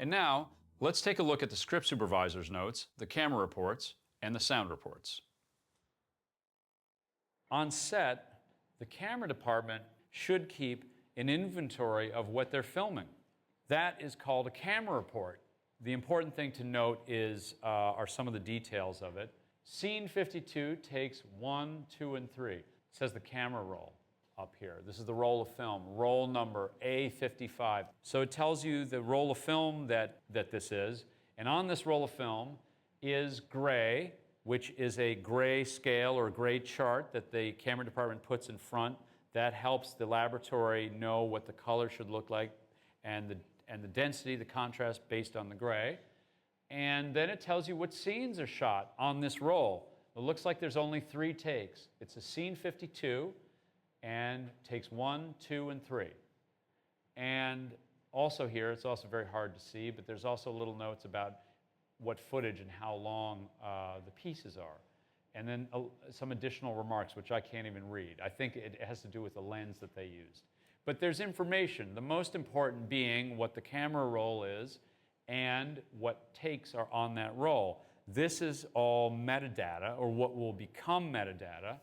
And now, let's take a look at the script supervisor's notes, the camera reports, and the sound reports. On set, the camera department should keep an inventory of what they're filming. That is called a camera report. The important thing to note are some of the details of it. Scene 52 takes 1, 2, and 3. It says the camera roll up here. This is the roll of film, roll number A55. So it tells you the roll of film that this is. And on this roll of film is gray, which is a gray scale or gray chart that the camera department puts in front. That helps the laboratory know what the color should look like and the density, the contrast based on the gray. And then it tells you what scenes are shot on this roll. It looks like there's only 3 takes. It's a scene 52 and takes 1, 2, and 3. And also here, it's also very hard to see, but there's also little notes about what footage and how long the pieces are. And then some additional remarks, which I can't even read. I think it has to do with the lens that they used. But there's information, the most important being what the camera roll is and what takes are on that roll. This is all metadata, or what will become metadata.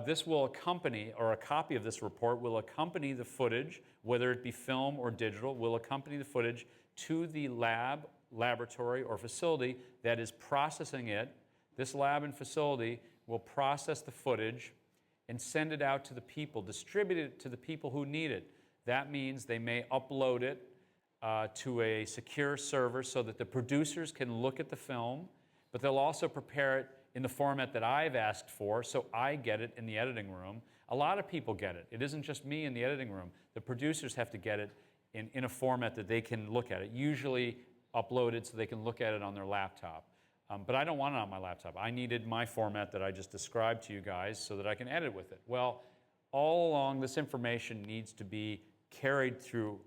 This will accompany, or a copy of this report will accompany the footage, whether it be film or digital, will accompany the footage to the laboratory, or facility that is processing it. This lab and facility will process the footage and send it out to the people, distribute it to the people who need it. That means they may upload it to a secure server so that the producers can look at the film, but they'll also prepare it in the format that I've asked for, so I get it in the editing room. A lot of people get it. It isn't just me in the editing room. The producers have to get it in a format that they can look at it, usually uploaded so they can look at it on their laptop. But I don't want it on my laptop. I needed my format that I just described to you guys so that I can edit with it. Well, all along, this information needs to be carried through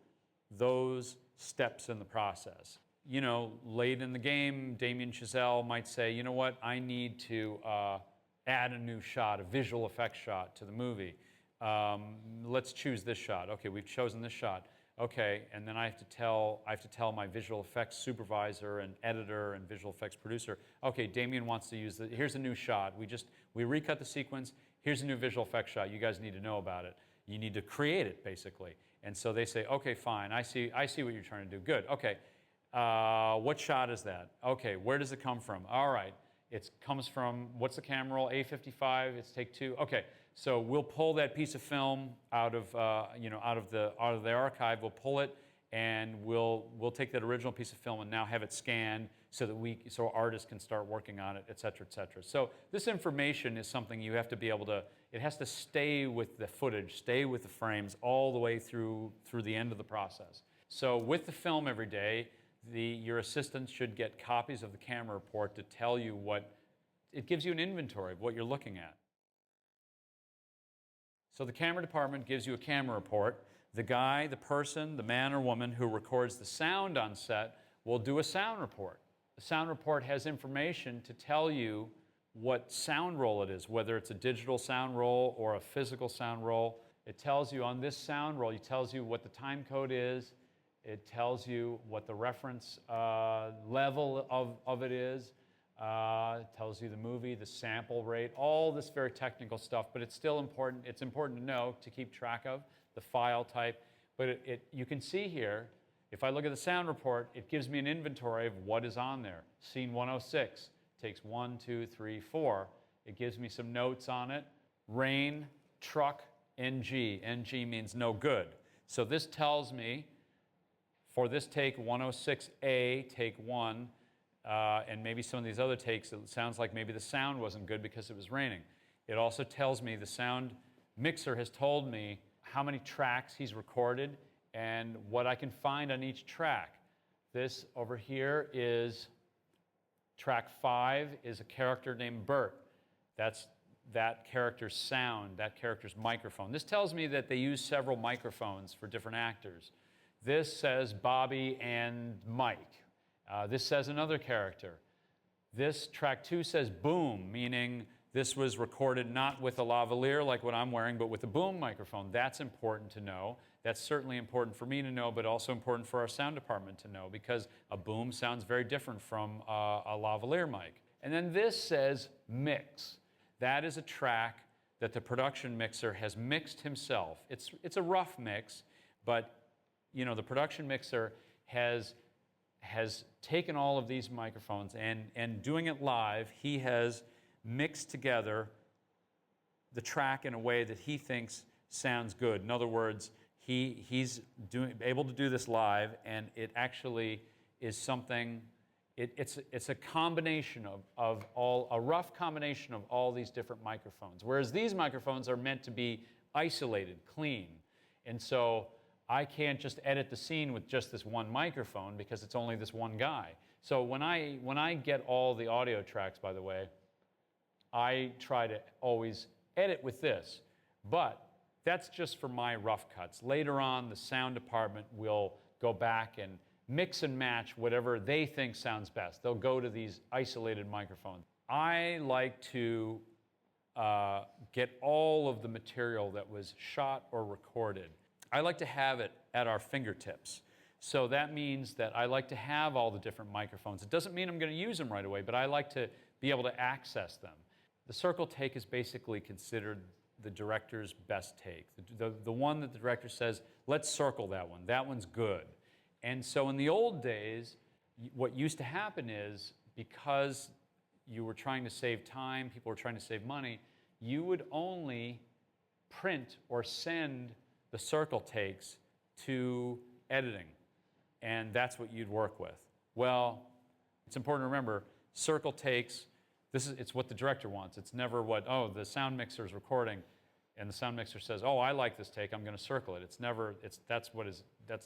those steps in the process. You know, late in the game, Damien Chazelle might say, you know what, I need to add a new shot, a visual effects shot to the movie. Let's choose this shot. Okay, we've chosen this shot. Okay, and then I have to tell my visual effects supervisor and editor and visual effects producer, okay, Damien wants to use here's a new shot. We recut the sequence, here's a new visual effects shot. You guys need to know about it. You need to create it, basically. And so they say, okay, fine, I see what you're trying to do. Good, okay. What shot is that? Okay, where does it come from? All right, it comes from, what's the camera roll? A55, it's take 2. Okay, so we'll pull that piece of film out of the archive. We'll pull it, and we'll take that original piece of film and now have it scanned so artists can start working on it, et cetera, et cetera. So this information is something you have to be able to. It has to stay with the footage, stay with the frames all the way through the end of the process. So with the film every day, your assistant should get copies of the camera report to tell you it gives you an inventory of what you're looking at. So the camera department gives you a camera report. The guy, the person, the man or woman who records the sound on set will do a sound report. The sound report has information to tell you what sound roll it is, whether it's a digital sound roll or a physical sound roll. It tells you on this sound roll, it tells you what the time code is. It tells you what the reference level of it is. It tells you the movie, the sample rate, all this very technical stuff, but it's still important. It's important to know, to keep track of the file type. But you can see here, if I look at the sound report, it gives me an inventory of what is on there. Scene 106 takes 1, 2, 3, 4. It gives me some notes on it. Rain, truck, NG. NG means no good. So this tells me, for this take 106A, take 1, and maybe some of these other takes, it sounds like maybe the sound wasn't good because it was raining. It also tells me, the sound mixer has told me how many tracks he's recorded and what I can find on each track. This over here is track 5 is a character named Bert. That's that character's sound, that character's microphone. This tells me that they use several microphones for different actors. This says Bobby and Mike. This says another character. This track 2 says boom, meaning this was recorded not with a lavalier like what I'm wearing, but with a boom microphone. That's important to know. That's certainly important for me to know, but also important for our sound department to know, because a boom sounds very different from a lavalier mic. And then this says mix. That is a track that the production mixer has mixed himself. It's a rough mix, but you know, the production mixer has taken all of these microphones and doing it live, he has mixed together the track in a way that he thinks sounds good. In other words, he's able to do this live, and it actually is something. It's a combination of a rough combination of all these different microphones. Whereas these microphones are meant to be isolated, clean, and so I can't just edit the scene with just this one microphone because it's only this one guy. So when I get all the audio tracks, by the way, I try to always edit with this, but that's just for my rough cuts. Later on, the sound department will go back and mix and match whatever they think sounds best. They'll go to these isolated microphones. I like to get all of the material that was shot or recorded. I like to have it at our fingertips. So that means that I like to have all the different microphones. It doesn't mean I'm going to use them right away, but I like to be able to access them. The circle take is basically considered the director's best take. The one that the director says, let's circle that one. That one's good. And so in the old days, what used to happen is, because you were trying to save time, people were trying to save money, you would only print or send the circle takes to editing. And that's what you'd work with. Well, it's important to remember, circle takes, it's what the director wants. It's never what, oh, the sound mixer is recording, and the sound mixer says, oh, I like this take, I'm going to circle it. That's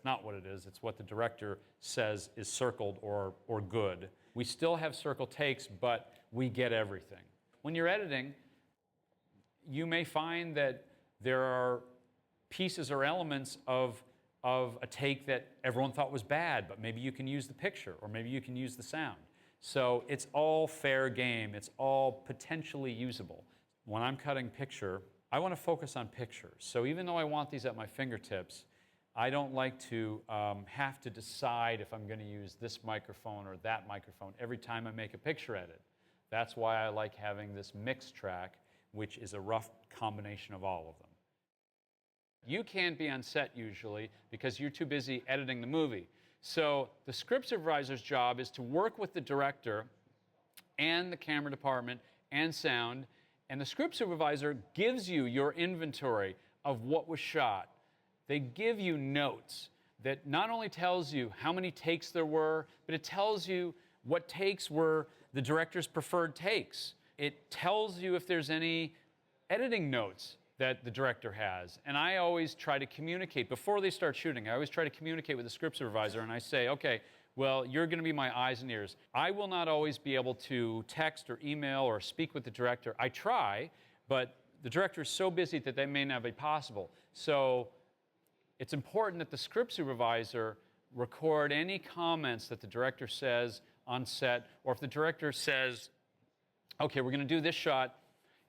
not what it is. It's what the director says is circled or good. We still have circle takes, but we get everything. When you're editing, you may find that there are pieces or elements of a take that everyone thought was bad, but maybe you can use the picture, or maybe you can use the sound. So it's all fair game. It's all potentially usable. When I'm cutting picture, I want to focus on pictures. So even though I want these at my fingertips, I don't like to have to decide if I'm going to use this microphone or that microphone every time I make a picture edit. That's why I like having this mix track, which is a rough combination of all of them. You can't be on set usually because you're too busy editing the movie. So the script supervisor's job is to work with the director and the camera department and sound, and the script supervisor gives you your inventory of what was shot. They give you notes that not only tells you how many takes there were, but it tells you what takes were the director's preferred takes. It tells you if there's any editing notes that the director has. And I always try to communicate, before they start shooting, I always try to communicate with the script supervisor, and I say, okay, well, you're going to be my eyes and ears. I will not always be able to text or email or speak with the director. I try, but the director is so busy that that may not be possible. So it's important that the script supervisor record any comments that the director says on set, or if the director says, okay, we're going to do this shot,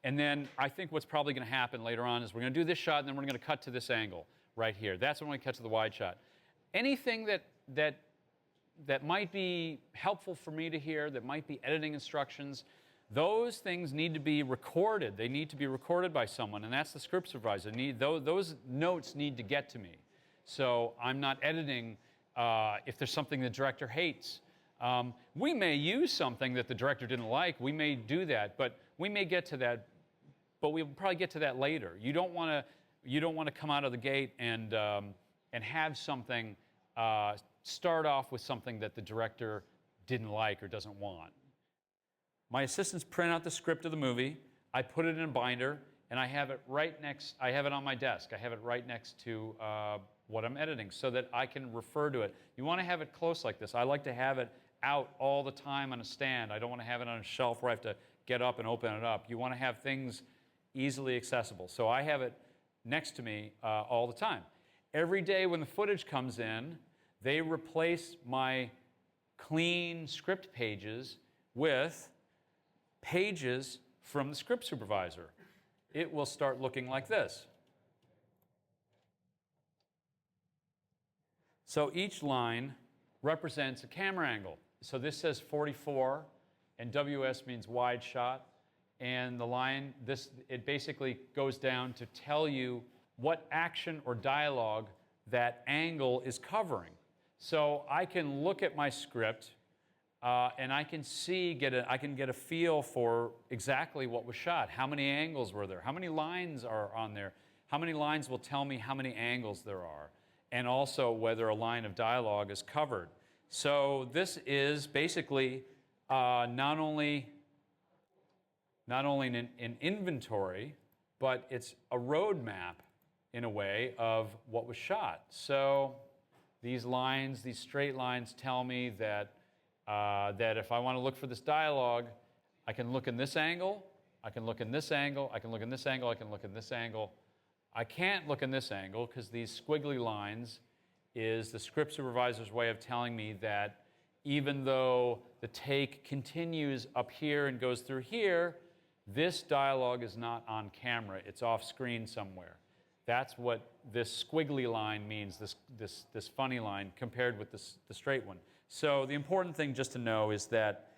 and then I think what's probably going to happen later on is we're going to do this shot, and then we're going to cut to this angle right here. That's when we cut to the wide shot. Anything that might be helpful for me to hear, that might be editing instructions, those things need to be recorded. They need to be recorded by someone, and that's the script supervisor. Those notes need to get to me. So I'm not editing if there's something the director hates. We may use something that the director didn't like. We may do that, but we may get to that. But we'll probably get to that later. You don't want to come out of the gate and have something start off with something that the director didn't like or doesn't want. My assistants print out the script of the movie. I put it in a binder, and I have it I have it on my desk. I have it right next to what I'm editing so that I can refer to it. You want to have it close like this. I like to have it out all the time on a stand. I don't want to have it on a shelf where I have to get up and open it up. You want to have things easily accessible. So I have it next to me all the time. Every day when the footage comes in, they replace my clean script pages with pages from the script supervisor. It will start looking like this. So each line represents a camera angle. So this says 44, and WS means wide shot. And the line, it basically goes down to tell you what action or dialogue that angle is covering. So I can look at my script and I can I can get a feel for exactly what was shot. How many angles were there? How many lines are on there? How many lines will tell me how many angles there are? And also whether a line of dialogue is covered. So this is basically not only an inventory, but it's a roadmap in a way of what was shot. So these lines, these straight lines tell me that that if I want to look for this dialogue, I can look in this angle, I can look in this angle, I can look in this angle, I can look in this angle. I can't look in this angle because these squiggly lines is the script supervisor's way of telling me that even though the take continues up here and goes through here, this dialogue is not on camera, it's off screen somewhere. That's what this squiggly line means, this funny line, compared with the straight one. So the important thing just to know is that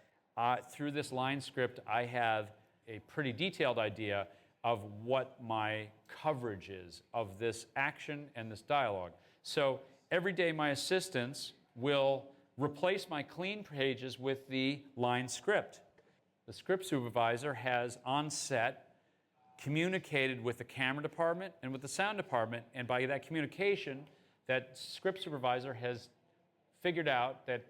through this line script, I have a pretty detailed idea of what my coverage is of this action and this dialogue. So every day my assistants will replace my clean pages with the line script. The script supervisor has on set communicated with the camera department and with the sound department, and by that communication, that script supervisor has figured out that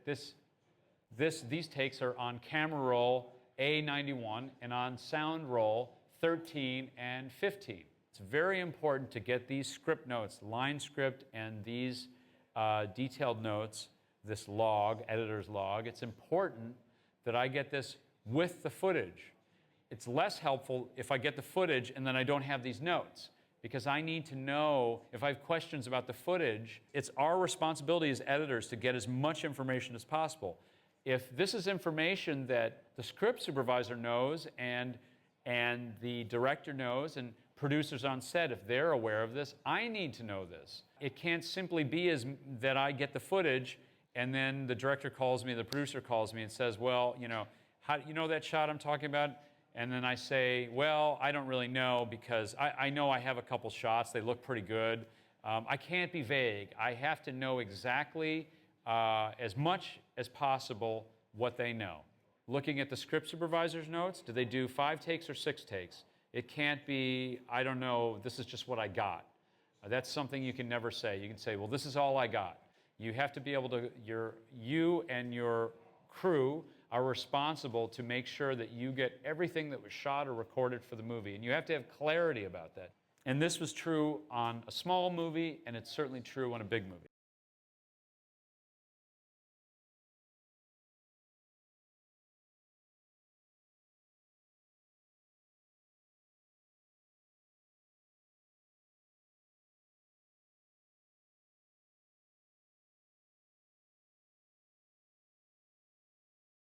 these takes are on camera roll A91 and on sound roll 13 and 15. It's very important to get these script notes, line script, and these detailed notes, this log, editor's log. It's important that I get this with the footage. It's less helpful if I get the footage and then I don't have these notes, because I need to know if I have questions about the footage. It's our responsibility as editors to get as much information as possible. If this is information that the script supervisor knows and the director knows and producers on set, if they're aware of this, I need to know this. It can't simply be that I get the footage and then the director calls me, the producer calls me and says, well, how do you know that shot I'm talking about? And then I say, well, I don't really know because I know I have a couple shots. They look pretty good. I can't be vague. I have to know exactly as much as possible what they know. Looking at the script supervisor's notes, do they do 5 takes or 6 takes? It can't be, I don't know, this is just what I got. That's something you can never say. You can say, well, this is all I got. You have to be able to, you and your crew are responsible to make sure that you get everything that was shot or recorded for the movie. And you have to have clarity about that. And this was true on a small movie, and it's certainly true on a big movie.